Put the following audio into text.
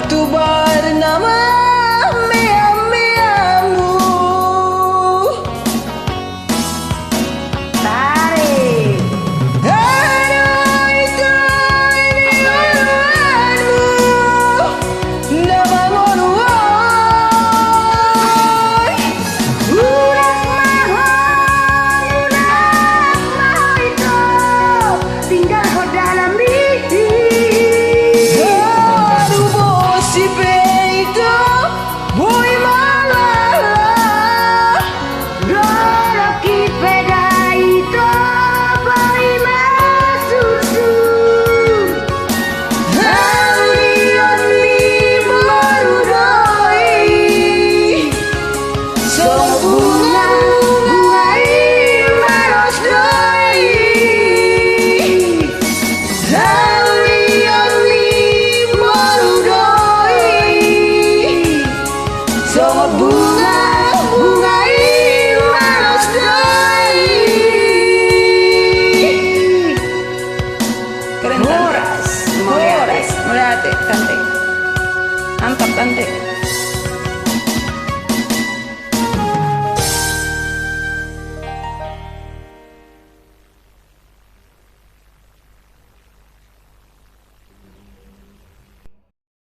Waktu bernama Miamu. Tarik. Aduh itu ini uluanmu. Nama ngoluan. Udah maho itu tinggal kau dalam mimpi. Aduh bosi peito boy malah. Doroki peda itu boy masusu. Halion li marudoi. Song bunga maros doi. Halion li marudoi. Song bunga maros doi. Keren tante. Moras, moras. Moras, tante. Mantap tante.